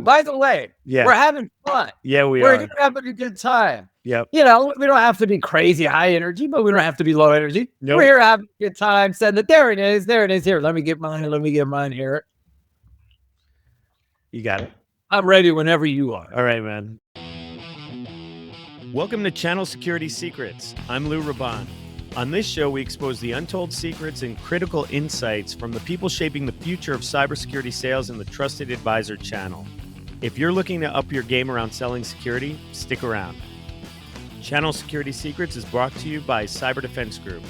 By the way, Yeah. we're having fun. Yeah, We're having a good time. Yep. You know, we don't have to be crazy high energy, but we don't have to be low energy. Nope. We're here having a good time. Said that there it is. There it is. Here, let me get mine here. You got it. I'm ready whenever you are. All right, man. Welcome to Channel Security Secrets. I'm Lou Raban. On this show, we expose the untold secrets and critical insights from the people shaping the future of cybersecurity sales in the Trusted Advisor channel. If you're looking to up your game around selling security, stick around. Channel Security Secrets is brought to you by Cyber Defense Group,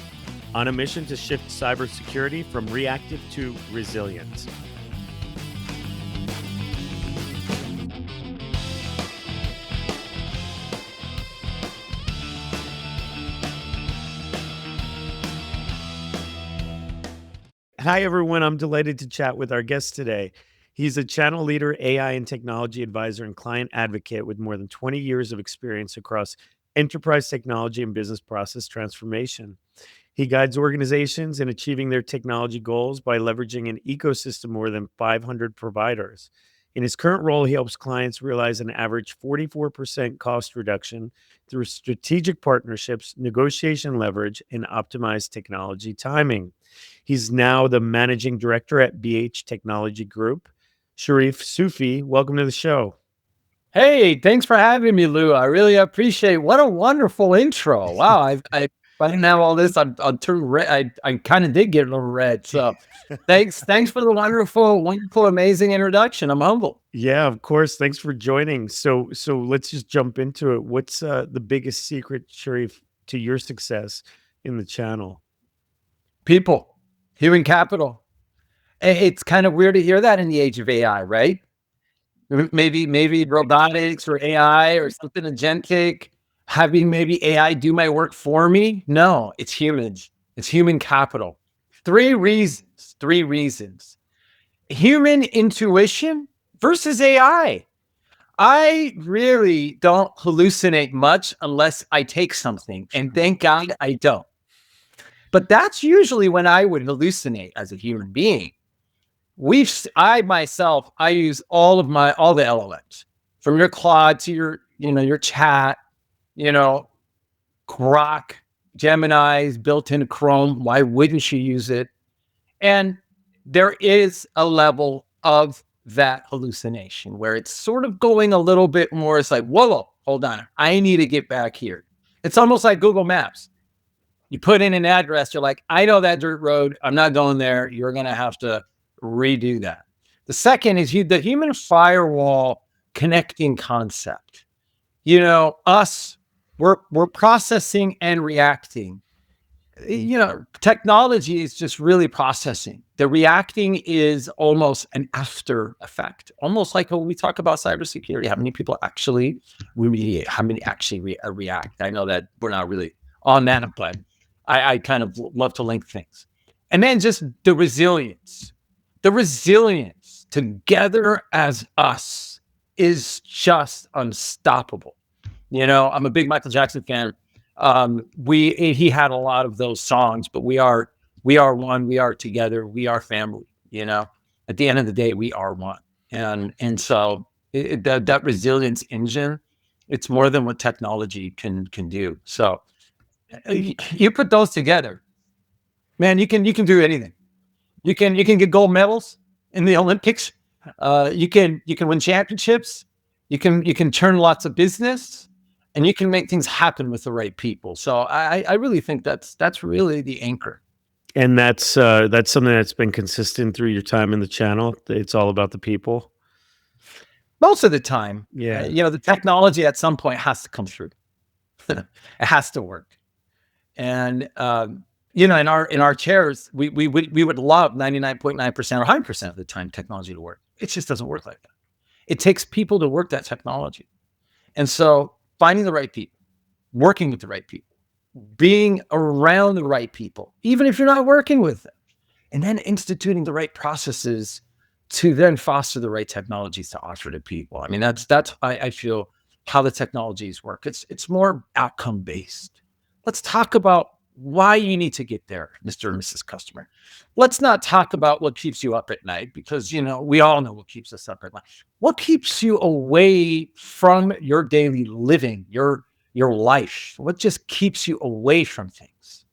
on a mission to shift cybersecurity from reactive to resilient. Hi, everyone. I'm delighted to chat with our guest today. He's a channel leader, AI and technology advisor, and client advocate with more than 20 years of experience across enterprise technology and business process transformation. He guides organizations in achieving their technology goals by leveraging an ecosystem of more than 500 providers. In his current role, he helps clients realize an average 44% cost reduction through strategic partnerships, negotiation leverage, and optimized technology timing. He's now the managing director at BH Technology Group. Sharif Soofi, welcome to the show. Hey, thanks for having me, Lou. I really appreciate it. What a wonderful intro. Wow, I didn't have all this. I'm turned red. I kind of did get a little red. So thanks for the wonderful, amazing introduction. I'm humble. Yeah, of course. Thanks for joining. So let's just jump into it. What's the biggest secret, Sharif, to your success in the channel? People, human capital. It's kind of weird to hear that in the age of AI, right? Maybe robotics or AI or something agentic, having maybe AI do my work for me. No, it's humans. It's human capital. Three reasons. Human intuition versus AI. I really don't hallucinate much unless I take something, and thank God I don't. But that's usually when I would hallucinate as a human being. I use all the LLMs, from your Claude to your chat, Grok, Gemini's built into Chrome. Why wouldn't you use it? And there is a level of that hallucination where it's sort of going a little bit more. It's like, whoa, hold on. I need to get back here. It's almost like Google Maps. You put in an address. You're like, I know that dirt road. I'm not going there. You're going to have to redo that. The second is the human firewall connecting concept. We're processing and reacting. Technology is just really processing. The reacting is almost an after effect, almost like when we talk about cybersecurity. How many people actually remediate? How many actually react? I know that we're not really on that, but I kind of love to link things. And then just the resilience. The resilience together as us is just unstoppable. I'm a big Michael Jackson fan. He had a lot of those songs, but we are one, we are together, we are family. At the end of the day, we are one. And so that resilience engine, it's more than what technology can do. So you put those together, man, you can do anything. You can get gold medals in the Olympics. You can win championships. You can turn lots of business, and you can make things happen with the right people. So I really think that's really the anchor. And that's something that's been consistent through your time in the channel. It's all about the people. Most of the time, yeah. The technology at some point has to come through. It has to work. And in our chairs, we would love 99.9% or 100% of the time technology to work. It just doesn't work like that. It takes people to work that technology. And so finding the right people, working with the right people, being around the right people, even if you're not working with them, and then instituting the right processes to then foster the right technologies to offer to people. I mean, that's I feel how the technologies work. It's more outcome based. Let's talk about why you need to get there, Mr. and Mrs. Customer. Let's not talk about what keeps you up at night, because, we all know what keeps us up at night. What keeps you away from your daily living, your life? What just keeps you away from things?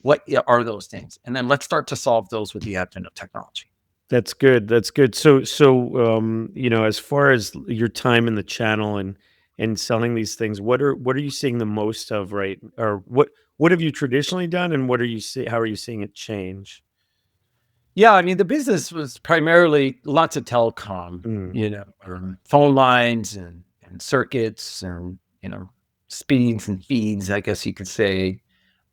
What are those things? And then let's start to solve those with the advent of technology. That's good. That's good. As far as your time in the channel and selling these things, what are you seeing the most of, right? Or what have you traditionally done, and what are you see? How are you seeing it change? Yeah, I mean, the business was primarily lots of telecom, Mm, phone lines and circuits and, speeds and feeds, I guess you could say.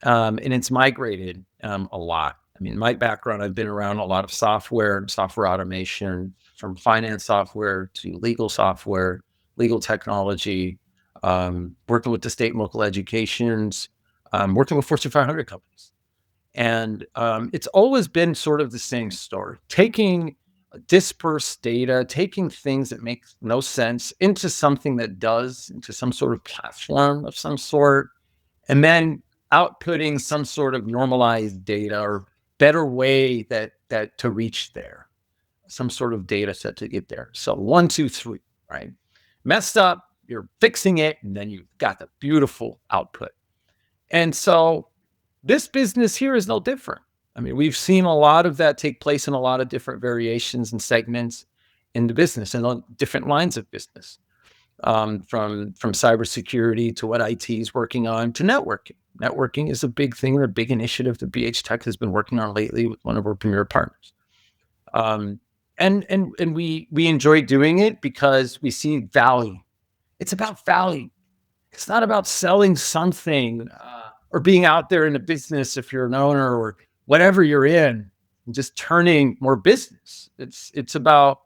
And it's migrated a lot. I mean, my background, I've been around a lot of software and software automation, from finance software to legal software, legal technology, working with the state and local educations, working with Fortune 500 companies. And it's always been sort of the same story, taking dispersed data, taking things that make no sense into something that does, into some sort of platform of some sort, and then outputting some sort of normalized data or better way that to reach there, some sort of data set to get there. So 1, 2, 3, right? Messed up, you're fixing it, and then you've got the beautiful output. And so this business here is no different. I mean, we've seen a lot of that take place in a lot of different variations and segments in the business and on different lines of business, from cybersecurity to what IT is working on to networking. Networking is a big thing, or a big initiative that BH Tech has been working on lately with one of our premier partners. Um, and we enjoy doing it because we see value. It's about value. It's not about selling something, or being out there in the business if you're an owner or whatever you're in, and just turning more business. It's about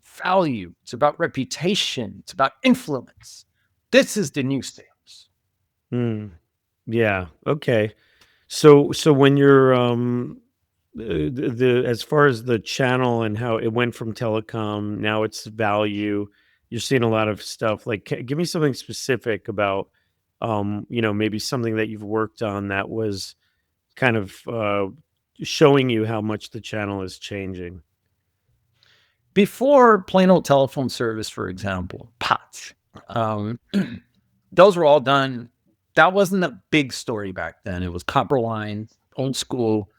value. It's about reputation. It's about influence. This is the new sales. mm, yeah. Okay. So when you're the as far as the channel and how it went from telecom, now it's value. You're seeing a lot of stuff. Like, give me something specific about, maybe something that you've worked on that was kind of showing you how much the channel is changing. Before plain old telephone service, for example, POTS, um, those were all done. That wasn't a big story back then. It was copper lines, old school,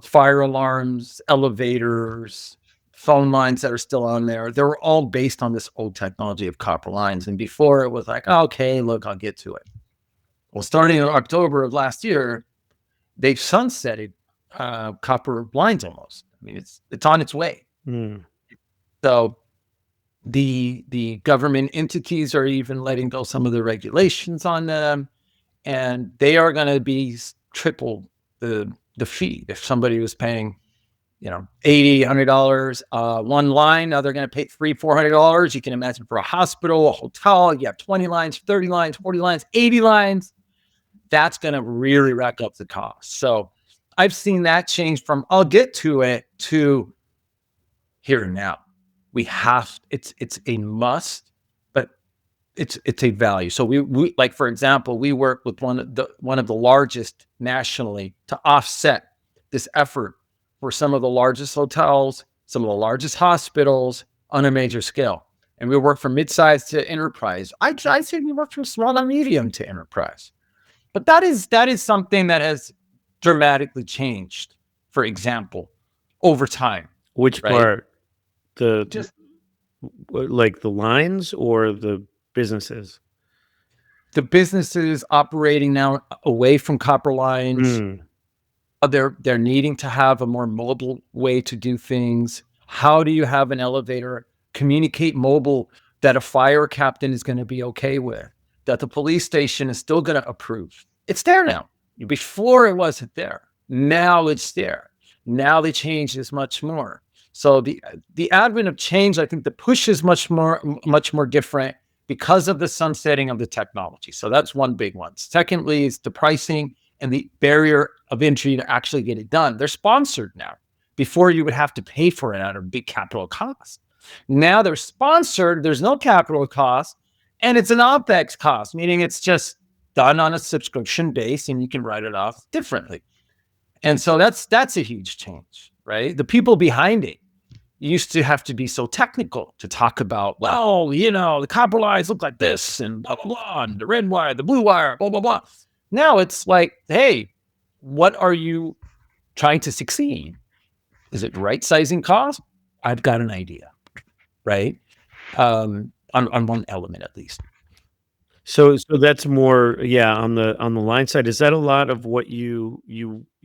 fire alarms, elevators, phone lines that are still on there. They were all based on this old technology of copper lines. And before, it was like, okay, look, I'll get to it. Well, starting in October of last year, they've sunsetted copper lines almost. I mean, it's on its way. Mm, So the government entities are even letting go some of the regulations on them, and they are going to be triple the fee. If somebody was paying, $80, $100 one line, now they're going to pay $300, $400. You can imagine, for a hospital, a hotel, you have 20 lines, 30 lines, 40 lines, 80 lines. That's going to really rack up the cost. So I've seen that change from I'll get to it to here and now. It's a must, but it's a value. So we like, for example, we work with one of the largest nationally to offset this effort for some of the largest hotels, some of the largest hospitals on a major scale. And we work from mid-size to enterprise. I say we work from small to medium to enterprise. But that is something that has dramatically changed, for example, over time, which right? part? The Just like the lines or the businesses? the businesses operating now away from copper lines, Mm, they're needing to have a more mobile way to do things. How do you have an elevator communicate mobile that a fire captain is going to be okay with, that the police station is still going to approve? It's there now. Before, it wasn't there. Now it's there. Now the change is much more. So the advent of change, I think the push is much more different because of the sunsetting of the technology. So that's one big one. Secondly, is the pricing and the barrier of entry to actually get it done. They're sponsored now. Before, you would have to pay for it at a big capital cost. Now they're sponsored. There's no capital cost, and it's an OpEx cost, meaning it's just done on a subscription base, and you can write it off differently. And so that's a huge change, right? The people behind it used to have to be so technical to talk about, well, the copper lines look like this, and blah, blah, blah, and the red wire, the blue wire, blah, blah, blah. Now it's like, hey, what are you trying to succeed? Is it right sizing cost? I've got an idea, right? On one element at least. So that's more, yeah, on the line side. Is that a lot of what you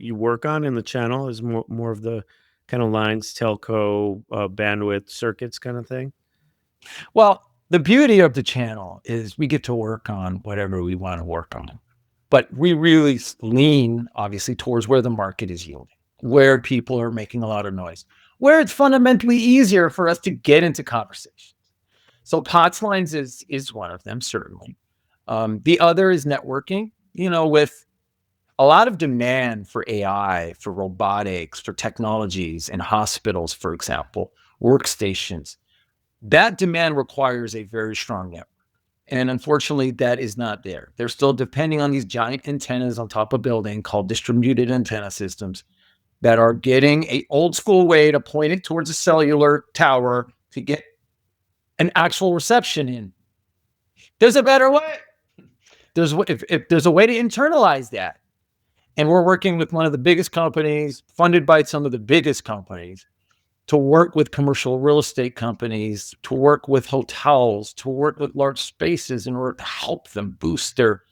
work on in the channel? Is more of the kind of lines, telco, bandwidth, circuits kind of thing? Well, the beauty of the channel is we get to work on whatever we want to work on, but we really lean obviously towards where the market is yielding, where people are making a lot of noise, where it's fundamentally easier for us to get into conversation. So POTS lines is one of them, certainly. The other is networking, with a lot of demand for AI, for robotics, for technologies in hospitals, for example, workstations. That demand requires a very strong network. And unfortunately, that is not there. They're still depending on these giant antennas on top of building called distributed antenna systems that are getting an old school way to point it towards a cellular tower to get an actual reception in. There's a better way. If there's a way to internalize that, and we're working with one of the biggest companies, funded by some of the biggest companies, to work with commercial real estate companies, to work with hotels, to work with large spaces in order to help them boost their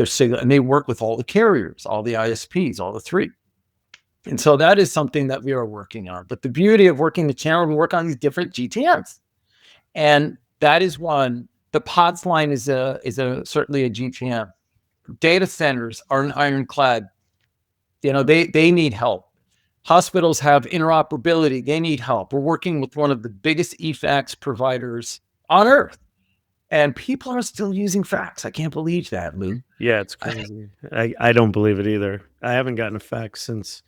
signal. And they work with all the carriers, all the ISPs, all the three. And so that is something that we are working on. But the beauty of working the channel, we work on these different GTMs. And that is one. The POTS line is certainly a GTM. Data centers are an ironclad. They need help. Hospitals have interoperability. They need help. We're working with one of the biggest eFax providers on earth, and people are still using fax. I can't believe that, Lou. Yeah, it's crazy. I don't believe it either. I haven't gotten a fax since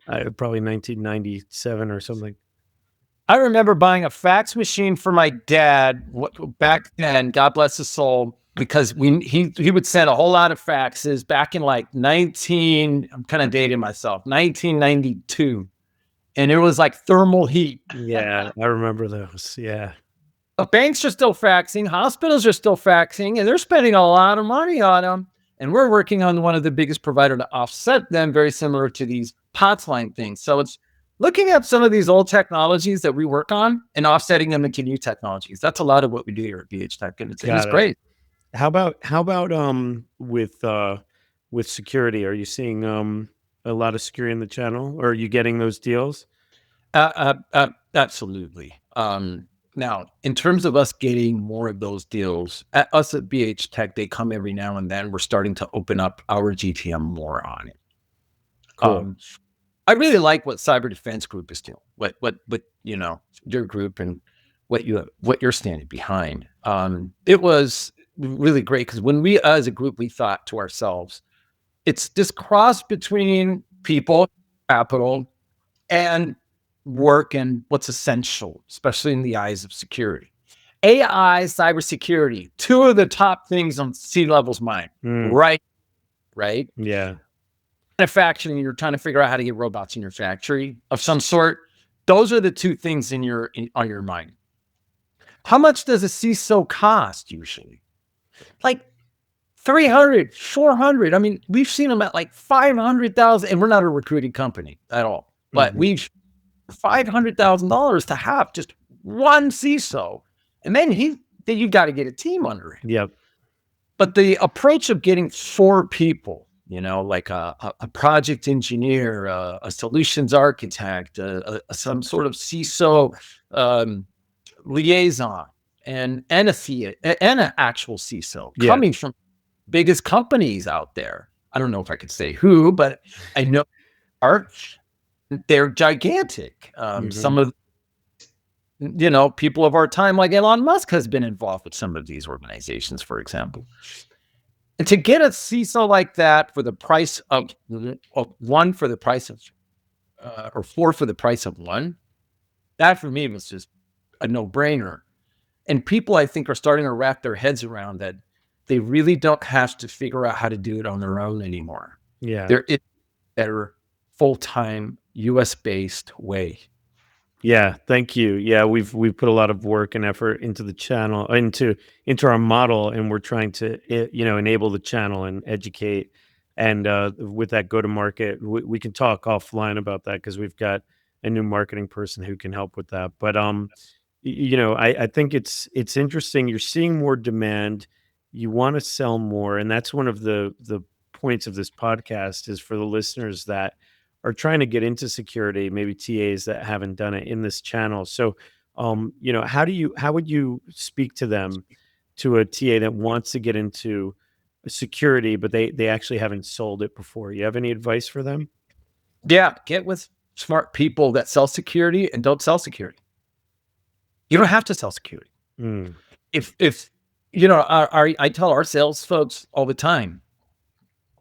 probably 1997 or something. I remember buying a fax machine for my dad back then, God bless his soul, because he would send a whole lot of faxes back in like I'm kind of dating myself, 1992. And it was like thermal heat. Yeah, I remember those. Yeah. Banks are still faxing, hospitals are still faxing, and they're spending a lot of money on them. And we're working on one of the biggest provider to offset them, very similar to these POTS line things. So it's looking at some of these old technologies that we work on and offsetting them into new technologies. That's a lot of what we do here at VH Tech, and it's great. How about with security? Are you seeing a lot of security in the channel, or are you getting those deals? Absolutely. Now, in terms of us getting more of those deals, us at BH Tech, they come every now and then. We're starting to open up our GTM more on it. Cool. I really like what Cyber Defense Group is doing. What your group and what you're standing behind. It was really great because when we, as a group, we thought to ourselves, it's this cross between people, capital, and work and what's essential, especially in the eyes of security. AI, cybersecurity, two of the top things on C-level's mind, right? Yeah. Manufacturing, you're trying to figure out how to get robots in your factory of some sort. Those are the two things on your mind. How much does a CISO cost usually? Like 300, 400. I mean, we've seen them at like 500,000, and we're not a recruiting company at all, but we've $500,000 to have just one CISO. And then you've got to get a team under him. Yep. But the approach of getting 4 people, like a project engineer, a solutions architect, some sort of CISO liaison, and an actual CISO coming from biggest companies out there. I don't know if I could say who, but I know they're gigantic. Some of people of our time, like Elon Musk, has been involved with some of these organizations, for example. And to get a CISO like that for the price of one, for the price of, or 4 for the price of one, that for me was just a no-brainer. And people, I think, are starting to wrap their heads around that. They really don't have to figure out how to do it on their own anymore. Yeah. There is a better full-time US-based way. Yeah, thank you. Yeah, we've put a lot of work and effort into the channel, into our model, and we're trying to enable the channel and educate. And with that go to market, we can talk offline about that because we've got a new marketing person who can help with that. But I think it's interesting. You're seeing more demand. You want to sell more, and that's one of the points of this podcast is for the listeners that are trying to get into security, maybe TAs that haven't done it in this channel. So, how would you speak to them, to a TA that wants to get into security, but they actually haven't sold it before? You have any advice for them? Yeah, get with smart people that sell security and don't sell security. You don't have to sell security. Mm, If I tell our sales folks all the time,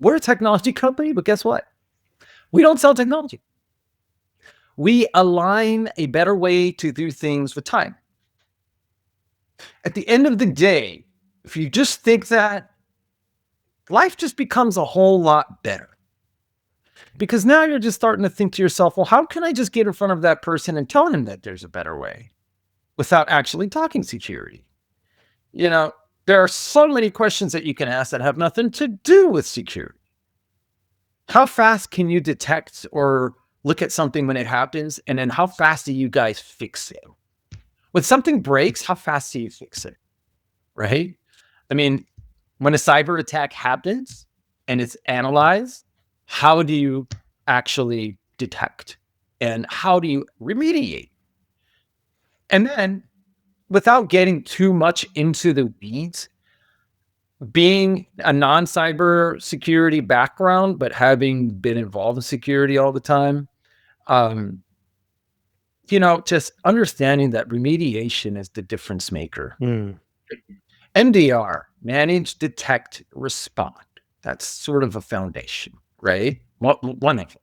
we're a technology company, but guess what? We don't sell technology. We align a better way to do things with time. At the end of the day, if you just think that, life just becomes a whole lot better. Because now you're just starting to think to yourself, well, how can I just get in front of that person and tell him that there's a better way without actually talking security? You know, there are so many questions that you can ask that have nothing to do with security. How fast can you detect or look at something when it happens? And then how fast do you guys fix it? When something breaks, how fast do you fix it? Right? I mean, when a cyber attack happens and it's analyzed, how do you actually detect? And how do you remediate? And then, without getting too much into the weeds, being a non-cyber security background, but having been involved in security all the time, um, just understanding that remediation is the difference maker. mm. MDR, manage, detect, respond. That's sort of a foundation, right? One of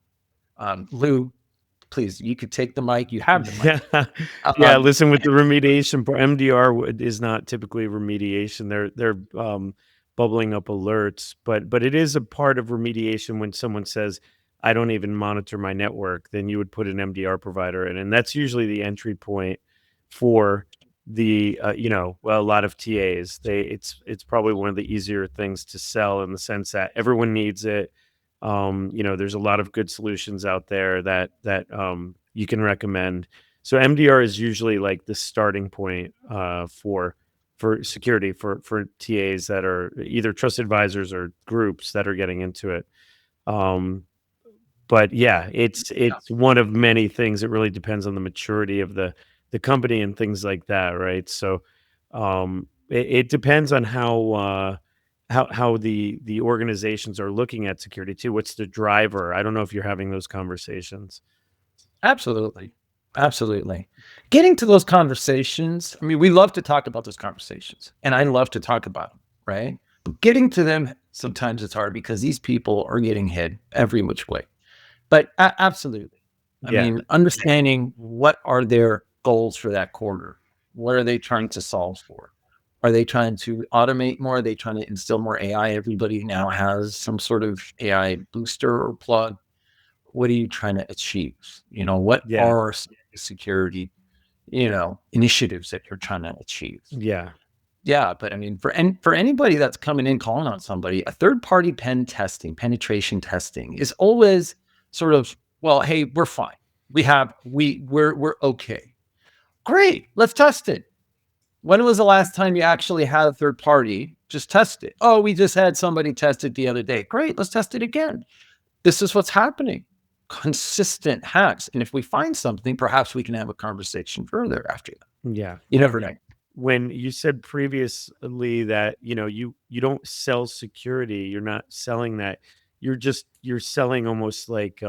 them. Lou, please, you could take the mic. You have the mic. Yeah, yeah. Um, Listen, with the remediation, MDR is not typically remediation. They're bubbling up alerts, but it is a part of remediation when someone says, "I don't even monitor my network." Then you would put an MDR provider in, and that's usually the entry point for a lot of TAs. It's probably one of the easier things to sell in the sense that everyone needs it. There's a lot of good solutions out there that you can recommend. So MDR is usually like the starting point for security for TAs that are either trusted advisors or groups that are getting into it. Um, but yeah, yeah, it's one of many things. It really depends on the maturity of the company and things like that, right? So it depends on how the organizations are looking at security too. What's the driver? I don't know if you're having those conversations. absolutely. Absolutely. Getting to those conversations, I mean, we love to talk about those conversations, and I love to talk about them, right? But getting to them, sometimes it's hard because these people are getting hit every which way. But absolutely. I Yeah, mean, understanding what are their goals for that quarter? What are they trying to solve for? Are they trying to automate more? Are they trying to instill more AI? Everybody now has some sort of AI booster or plug. What are you trying to achieve? What yeah, are security, initiatives that you're trying to achieve? yeah, Yeah, but I mean, for anybody that's coming in calling on somebody, a third party penetration testing is always sort of, well, hey, we're fine. We're okay. Great, let's test it. When was the last time you actually had a third party just test it? Oh, we just had somebody test it the other day. Great, let's test it again. This is what's happening. Consistent hacks. And if we find something, perhaps we can have a conversation further after that. yeah. You never know. When you said previously that you don't sell security, you're not selling that. You're selling almost like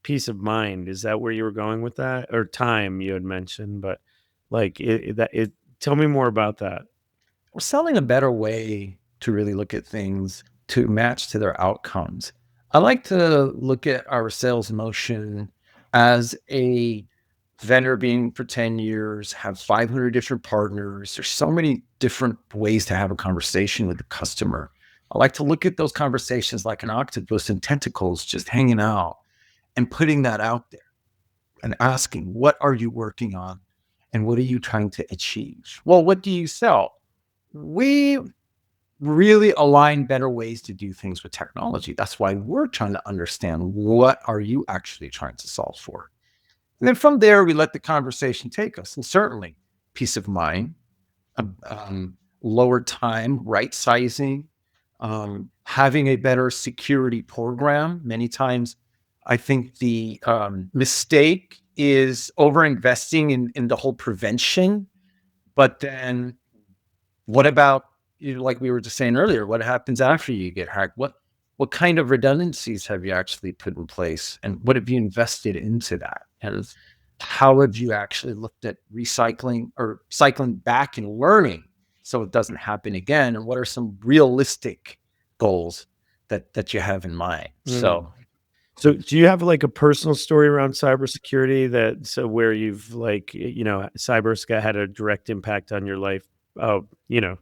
peace of mind. Is that where you were going with that? Or time you had mentioned, but like it tell me more about that. We're selling a better way to really look at things to match to their outcomes. I like to look at our sales motion as a vendor being for 10 years, have 500 different partners. There's so many different ways to have a conversation with the customer. I like to look at those conversations like an octopus and tentacles just hanging out and putting that out there and asking, what are you working on? And what are you trying to achieve? Well, what do you sell? We really align better ways to do things with technology. That's why we're trying to understand, what are you actually trying to solve for? And then from there, we let the conversation take us. And certainly, peace of mind, lower time, right sizing, having a better security program. Many times, I think the mistake is over investing in the whole prevention. But then what about, like we were just saying earlier, what happens after you get hacked? What kind of redundancies have you actually put in place, and what have you invested into that? And how have you actually looked at recycling or cycling back and learning so it doesn't happen again? And what are some realistic goals that you have in mind? Mm. So do you have like a personal story around cybersecurity where you've like, cyber had a direct impact on your life, you know,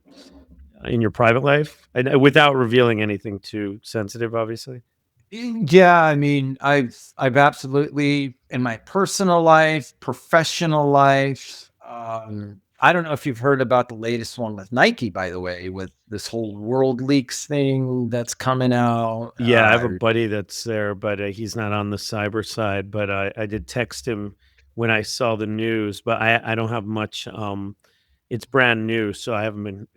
in your private life, and without revealing anything too sensitive, obviously? Yeah, I mean, I've absolutely, in my personal life, professional life. I don't know if you've heard about the latest one with Nike, by the way, with this whole world leaks thing that's coming out. Yeah, I have a buddy that's there, but he's not on the cyber side. But I did text him when I saw the news, but I don't have much. It's brand new, so I haven't been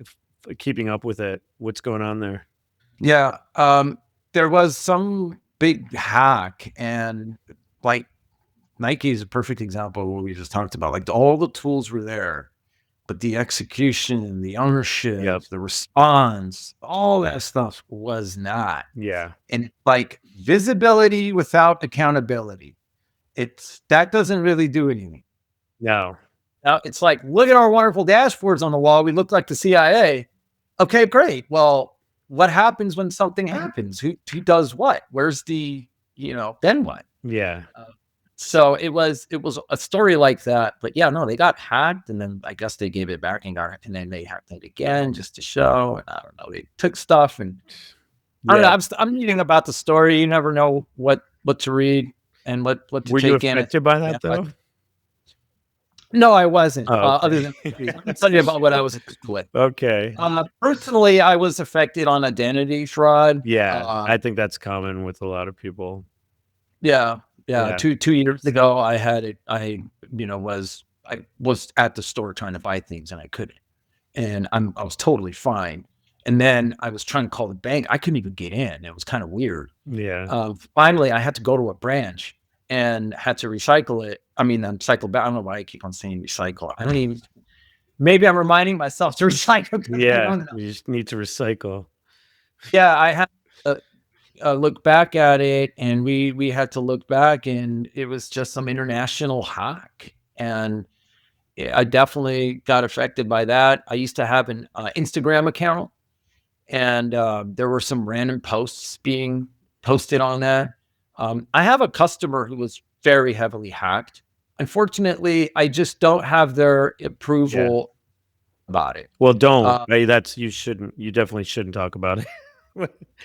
keeping up with it. What's going on there? Yeah, there was some big hack, and like Nike is a perfect example of what we just talked about. Like all the tools were there, but the execution, the ownership, Yep. the response, all that stuff was not. Yeah. And like visibility without accountability, that doesn't really do anything. No. Now it's like, look at our wonderful dashboards on the wall. We look like the CIA. Okay, great. Well, what happens when something happens? Who does what? Where's the, then what? Yeah. So it was a story like that. But yeah, no, they got hacked, and then I guess they gave it back and then they hacked it again just to show. And I don't know, they took stuff, and I don't know. Yeah. I'm reading about the story. You never know what to read and what to Were you take in. affected by Yeah, that though? no, I wasn't. Oh, Other than okay. I'm tell you about what I was affected with. Okay. Personally, I was affected on identity fraud. Yeah, I think that's common with a lot of people. Yeah, yeah. Yeah. Two years ago, I had it. I was at the store trying to buy things, and I couldn't. And I was totally fine. And then I was trying to call the bank. I couldn't even get in. It was kind of weird. Yeah. Finally, I had to go to a branch and had to recycle it. I mean, cycle back. I don't know why I keep on saying recycle. I don't even. Maybe I'm reminding myself to recycle. I Yeah, don't know. you just need to recycle. Yeah, I had to look back at it, and we had to look back, and it was just some international hack, and yeah, I definitely got affected by that. I used to have an Instagram account, and there were some random posts being posted on that. I have a customer who was very heavily hacked. Unfortunately, I just don't have their Yeah. approval about it. Well, don't. Uh, You definitely shouldn't talk about it.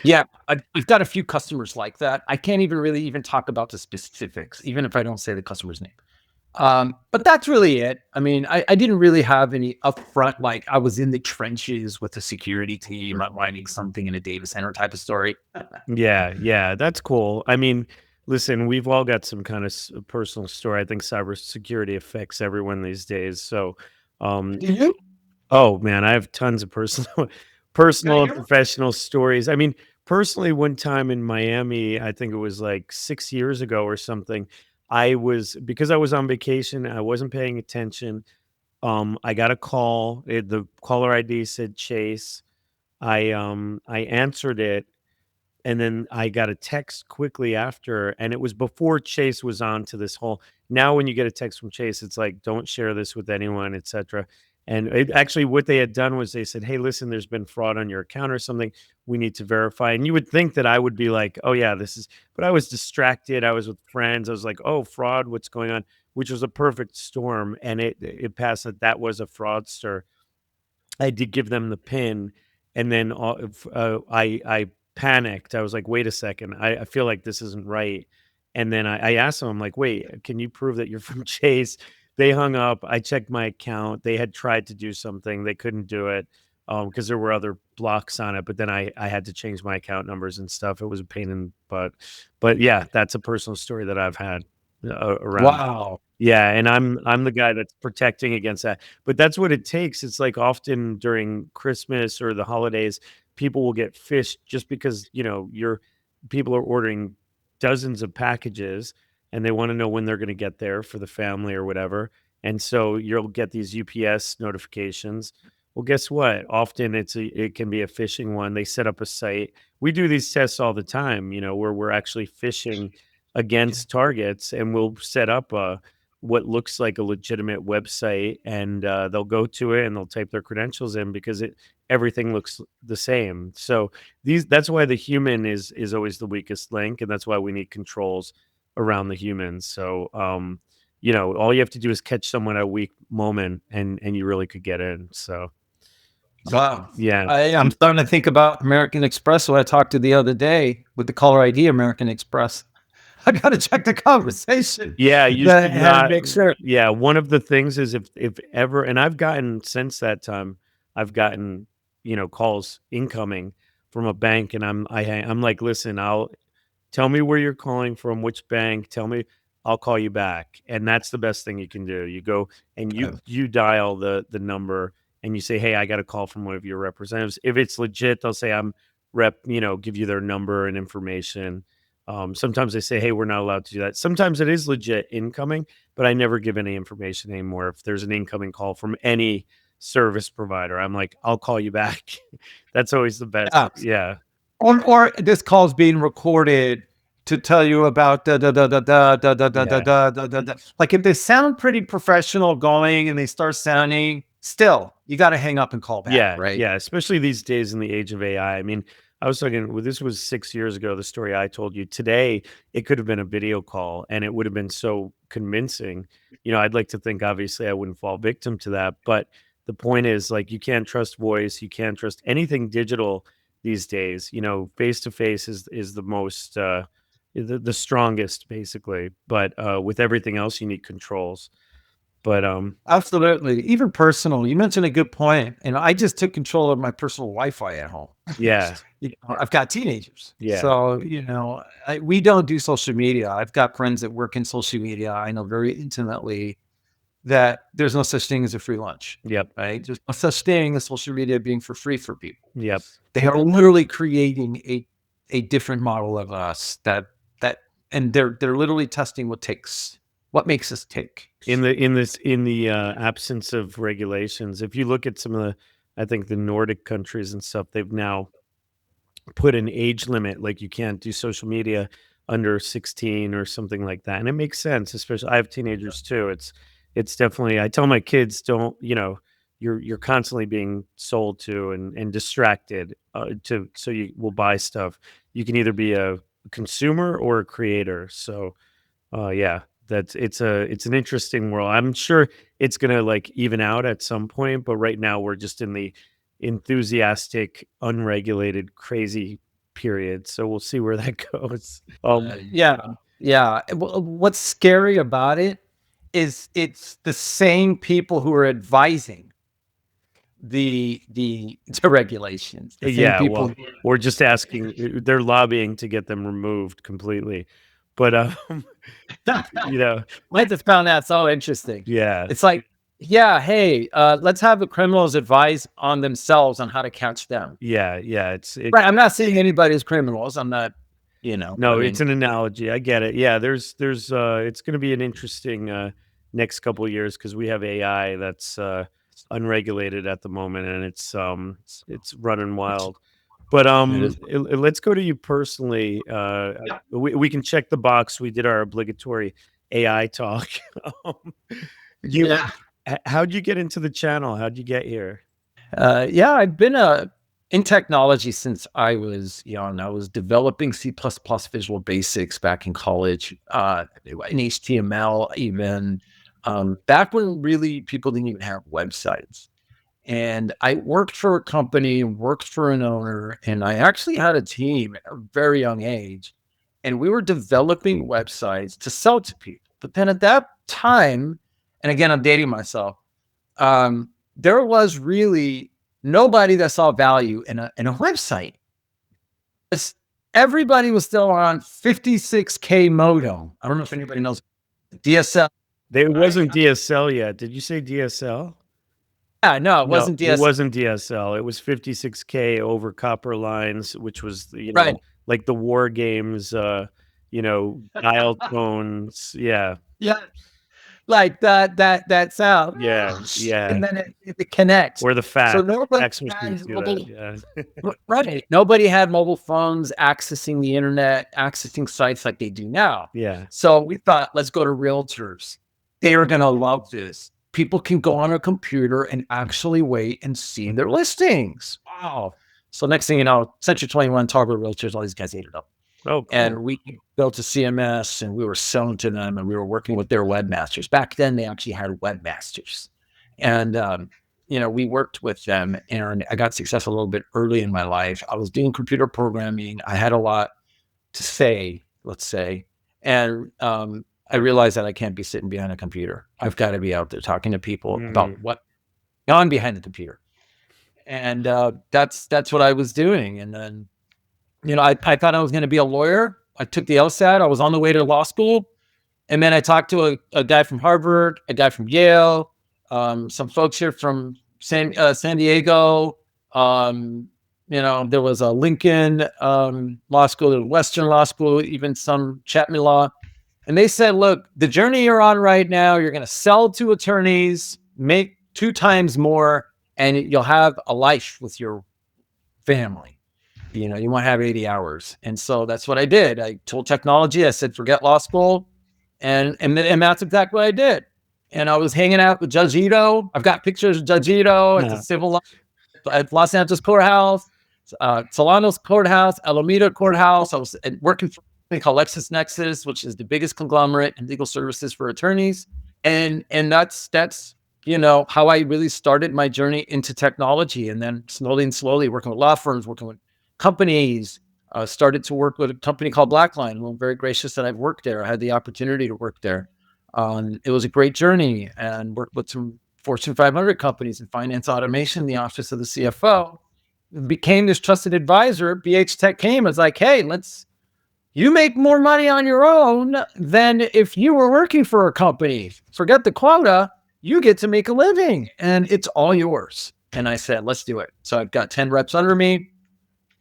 yeah, I've got a few customers like that. I can't even really even talk about the specifics, even if I don't say the customer's name. But that's really it. I mean, I didn't really have any upfront, like I was in the trenches with the security team, writing something in a data center type of story. Yeah, yeah, that's cool. I mean, listen, we've all got some kind of personal story. I think cybersecurity affects everyone these days. So, um, Do you? oh man, I have tons of personal, Can I personal and hear one? professional stories. I mean, personally, one time in Miami, I think it was like 6 years ago or something. Because I was on vacation, I wasn't paying attention. I got a call. The caller ID said Chase. I answered it, and then I got a text quickly after, and it was before Chase was on to this whole. Now when you get a text from Chase, it's like, "Don't share this with anyone," etcetera. And actually what they had done was they said, "Hey, listen, there's been fraud on your account or something. We need to verify." And you would think that I would be like, "Oh, yeah, this is," but I was distracted. I was with friends. I was like, "Oh, fraud, what's going on?" which was a perfect storm, and it passed that was a fraudster. I did give them the pin, and then I panicked. I was like, "Wait a second, I feel like this isn't right." And then I asked them, I'm like, "Wait, can you prove that you're from Chase?" They hung up. I checked my account. They had tried to do something. They couldn't do it because there were other blocks on it. But then I had to change my account numbers and stuff. It was a pain in the butt. But yeah, that's a personal story that I've had around. Wow. Yeah, and I'm the guy that's protecting against that. But that's what it takes. It's like often during Christmas or the holidays, people will get phished just because, you're people are ordering dozens of packages and they want to know when they're going to get there for the family or whatever. And so you'll get these UPS notifications. Well, guess what? Often it can be a phishing one. They set up a site. We do these tests all the time, where we're actually phishing against targets, and we'll set up a what looks like a legitimate website, and they'll go to it and they'll type their credentials in because everything looks the same. So that's why the human is always the weakest link, and that's why we need controls around the humans. So all you have to do is catch someone at a weak moment, and you really could get in. So Wow. yeah. I'm starting to think about American Express, who I talked to the other day with the caller ID American Express. I got to check the conversation Yeah, you should and not. make sure. Yeah, one of the things is if ever, and I've gotten since that time, I've gotten, calls incoming from a bank, and I'm like, listen, I'll tell me where you're calling from, which bank, tell me, I'll call you back. And that's the best thing you can do. You go and you dial the number and you say, "Hey, I got a call from one of your representatives." If it's legit, they'll say, "I'm give you their number and information." Sometimes they say, "Hey, we're not allowed to do that." Sometimes it is legit incoming, but I never give any information anymore. If there's an incoming call from any service provider, I'm like, "I'll call you back." That's always the best. Yeah. Yeah. Or this call's being recorded to tell you about da da da da da da da da da Yeah. da da da da. Like if they sound pretty professional going and they start sounding, still you got to hang up and call back, Yeah, right? yeah, especially these days in the age of AI. I mean, I was talking, well, this was 6 years ago, the story I told you. Today, it could have been a video call and it would have been so convincing. I'd like to think obviously I wouldn't fall victim to that, but the point is like you can't trust voice, you can't trust anything digital these days. Face to face is the most the strongest basically, but with everything else you need controls. But Absolutely. Even personal. You mentioned a good point, and I just took control of my personal Wi-Fi at home. yeah, I've got teenagers, yeah, so we don't do social media. I've got friends that work in social media. I know very intimately that there's no such thing as a free lunch, yep, right? There's no such thing as social media being for free for people. yep. They are literally creating a different model of us that and they're literally testing what makes us tick. In the absence of regulations, if you look at some of the, I think the Nordic countries and stuff, they've now put an age limit, like you can't do social media under 16 or something like that. And it makes sense, especially I have teenagers too. It's definitely, I tell my kids, don't, you're constantly being sold to and distracted to so you will buy stuff. You can either be a consumer or a creator. So yeah, it's an interesting world. I'm sure it's gonna like even out at some point, but right now we're just in the enthusiastic, unregulated, crazy period. So we'll see where that goes. Yeah, yeah. What's scary about it is it's the same people who are advising the regulations, the same Yeah, people. well, we're just asking. They're lobbying to get them removed completely, but you know, I just found that so interesting. yeah, It's like, yeah, hey, let's have the criminals advise on themselves on how to catch them. yeah, yeah. It Right. I'm not saying anybody is criminals. I'm not, I No, it's mean, an analogy. I get it. Yeah, there's it's going to be an interesting next couple of years because we have AI that's unregulated at the moment and it's running wild. But it is. let's go to you personally. We can check the box. We did our obligatory AI talk. um, you Yeah. how'd you get into the channel? How'd you get here? Yeah, I've been in technology since I was young. I was developing C++ Visual Basics back in college, in HTML even, back when really people didn't even have websites. And I worked for a company, worked for an owner, and I actually had a team at a very young age. And we were developing websites to sell to people. But then at that time, and again, I'm dating myself, there was really nobody that saw value in a website. Everybody was still on 56K modem. I don't know if anybody knows DSL. It Right? wasn't DSL yet. Did you say DSL? Yeah, no, it No, wasn't it DSL. wasn't DSL. It was 56K over copper lines, which was, Right. like the war games, dial tones. Yeah. Yeah. Like that sound. Yeah. Yeah. And then it connects. Or the So fax. nobody Fax machines had do that. mobile. Yeah. Right. Nobody had mobile phones accessing the internet, accessing sites like they do now. Yeah. So we thought, let's go to realtors. They are going to love this. People can go on a computer and actually wait and see their listings. Wow. So next thing you know, Century 21, Target Realtors, all these guys ate it up. Oh, And cool. we built a CMS and we were selling to them and we were working with their webmasters. Back then, they actually had webmasters. And, we worked with them and I got successful a little bit early in my life. I was doing computer programming. I had a lot to say, let's say. And I realized that I can't be sitting behind a computer. I've got to be out there talking to people about Mm. what on behind the computer. And that's what I was doing. And then I thought I was going to be a lawyer. I took the LSAT. I was on the way to law school. And then I talked to a guy from Harvard, a guy from Yale, some folks here from San Diego. There was a Lincoln Law School, a Western Law School, even some Chapman Law. And they said, look, the journey you're on right now, you're going to sell to attorneys, make 2 times more, and you'll have a life with your family. You want to have 80 hours. And so that's what I did. I told technology, I said, forget law school. And that's exactly what I did. And I was hanging out with Judge Ito. I've got pictures of Judge Ito at the Yeah. at Los Angeles Courthouse, Solano's Courthouse, Alameda Courthouse. I was working for a company called LexisNexis, which is the biggest conglomerate in legal services for attorneys. And that's how I really started my journey into technology. And then slowly working with law firms, working with companies, started to work with a company called Blackline. I'm very gracious that I've worked there. I had the opportunity to work there. It was a great journey and worked with some Fortune 500 companies in finance automation, the office of the CFO. Became this trusted advisor. BH Tech came. It's like, hey, you make more money on your own than if you were working for a company. Forget the quota. You get to make a living and it's all yours. And I said, let's do it. So I've got 10 reps under me.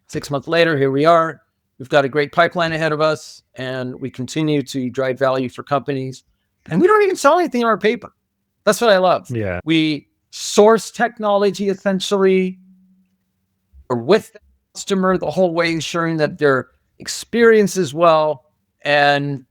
6 months later, here we are. We've got a great pipeline ahead of us and we continue to drive value for companies. And we don't even sell anything on our paper. That's what I love. Yeah. We source technology essentially or with the customer the whole way, ensuring that their experience is well and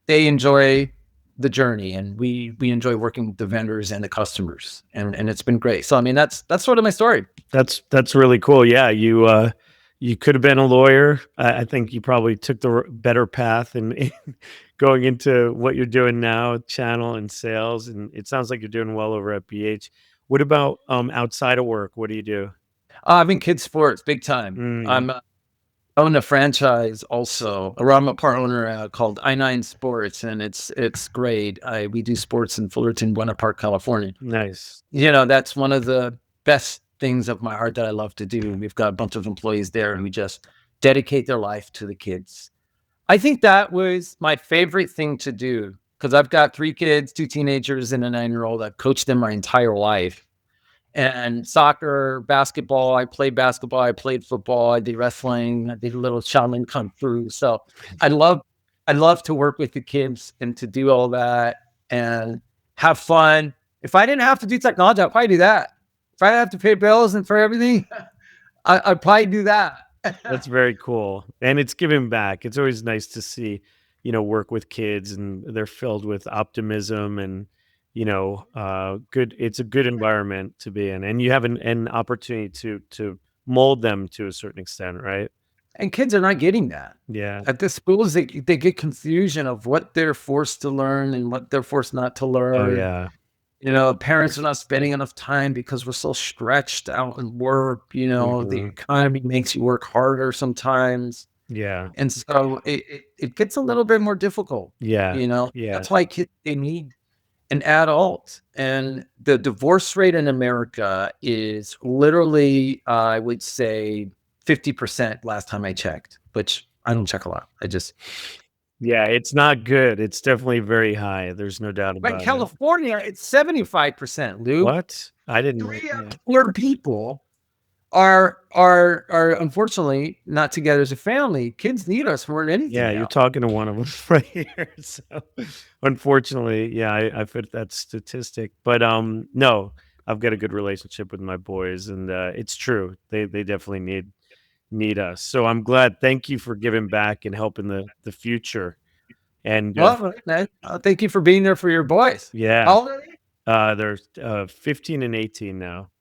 they enjoy the journey. And we enjoy working with the vendors and the customers. And it's been great. So I mean that's sort of my story. That's really cool. Yeah, you could have been a lawyer. I think you probably took the better path in going into what you're doing now, channel and sales. And it sounds like you're doing well over at BH. What about outside of work? What do you do? I'm in kids sports big time. Mm, I'm own a franchise also, or I'm a part owner called I9 Sports, and it's great. We do sports in Fullerton, Buena Park, California. nice. That's one of the best things of my heart that I love to do. We've got a bunch of employees there who just dedicate their life to the kids. I think that was my favorite thing to do because I've got 3 kids, 2 teenagers, and a 9-year-old. I've coached them my entire life. And soccer, basketball, I played basketball, I played football, I did wrestling, I did a little Shaolin Kung Fu. So I love to work with the kids and to do all that and have fun. If I didn't have to do technology, I'd probably do that. If I have to pay bills and for everything, I'd probably do that. That's very cool. And it's giving back. It's always nice to see, work with kids and they're filled with optimism and, good. It's a good environment to be in. And you have an opportunity to mold them to a certain extent, right? And kids are not getting that. Yeah. At the schools, they get confusion of what they're forced to learn and what they're forced not to Oh, learn. yeah. Parents are not spending enough time because we're so stretched out in work. The Mhm. economy makes you work harder sometimes. Yeah. And so it gets a little bit more difficult. Yeah. Yeah. That's why kids, they need an adult. And the divorce rate in America is literally, I would say, 50% last time I checked, which I don't check a lot. Yeah, it's not good. It's definitely very high. There's no doubt But in about it. California, it's 75%, Lou. What? I didn't know. 3 out Yeah. of 4 people are unfortunately not together as a family. Kids need us more than anything Yeah, you're now. talking to one of them right here. So, unfortunately, yeah, I fit that statistic. But no, I've got a good relationship with my boys, and it's true. They definitely need us. So I'm glad. Thank you for giving back and helping the future. And Well, thank you for being there for your boys. yeah, How old are they? they're 15 and 18 now.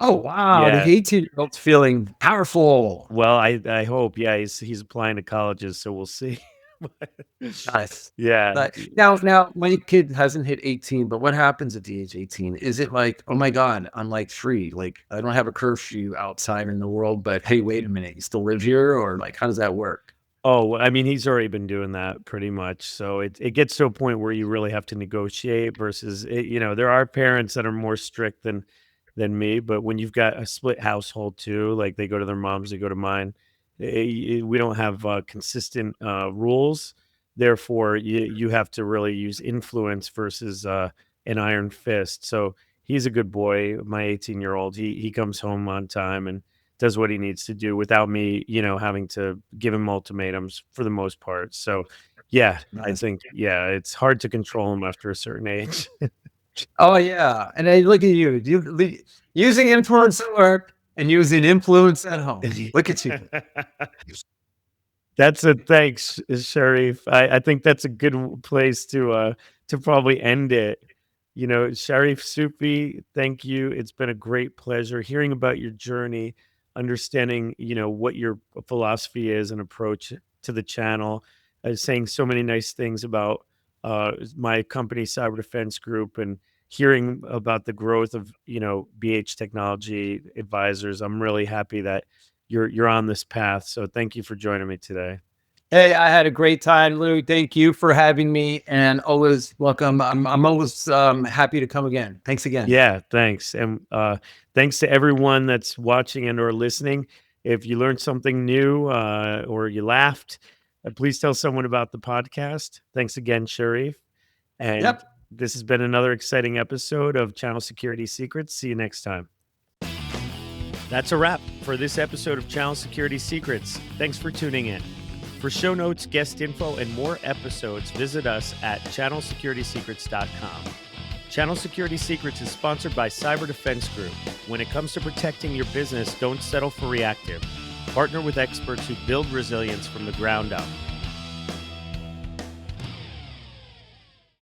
Oh, wow. The Yeah. 18-year-old's feeling powerful. Well, I hope. Yeah, he's applying to colleges, so we'll see. Nice. Yeah. Now, my kid hasn't hit 18, but what happens at the age 18? Is it like, oh my God, I'm like free? Like, I don't have a curfew outside in the world, but hey, wait a minute, you still live here? Or like, how does that work? Oh, I mean, he's already been doing that pretty much. So it gets to a point where you really have to negotiate versus there are parents that are more strict than me, but when you've got a split household too, like they go to their mom's, they go to mine. We don't have consistent rules. Therefore, you have to really use influence versus an iron fist. So he's a good boy. My 18-year-old, he comes home on time and does what he needs to do without me, having to give him ultimatums for the most part. So, yeah, I Nice. think, yeah, it's hard to control him after a certain age. Oh, yeah. And then look at you. Using influence at work and using influence at home. Look at you. That's a thanks, Sharif. I think that's a good place to probably end it. Sharif Soofi, thank you. It's been a great pleasure hearing about your journey, understanding, what your philosophy is and approach to the channel, saying so many nice things about my company, Cyber Defense Group, and hearing about the growth of, BH Technology Advisors. I'm really happy that you're on this path. So thank you for joining me today. Hey, I had a great time, Lou. Thank you for having me, and always welcome. I'm always happy to come again. Thanks again. Yeah, thanks. And thanks to everyone that's watching and or listening. If you learned something new or you laughed, please tell someone about the podcast. Thanks again, Sharif. And Yep. this has been another exciting episode of Channel Security Secrets. See you next time. That's a wrap for this episode of Channel Security Secrets. Thanks for tuning in. For show notes, guest info, and more episodes, visit us at channelsecuritysecrets.com. Channel Security Secrets is sponsored by Cyber Defense Group. When it comes to protecting your business, don't settle for reactive. Partner with experts who build resilience from the ground up.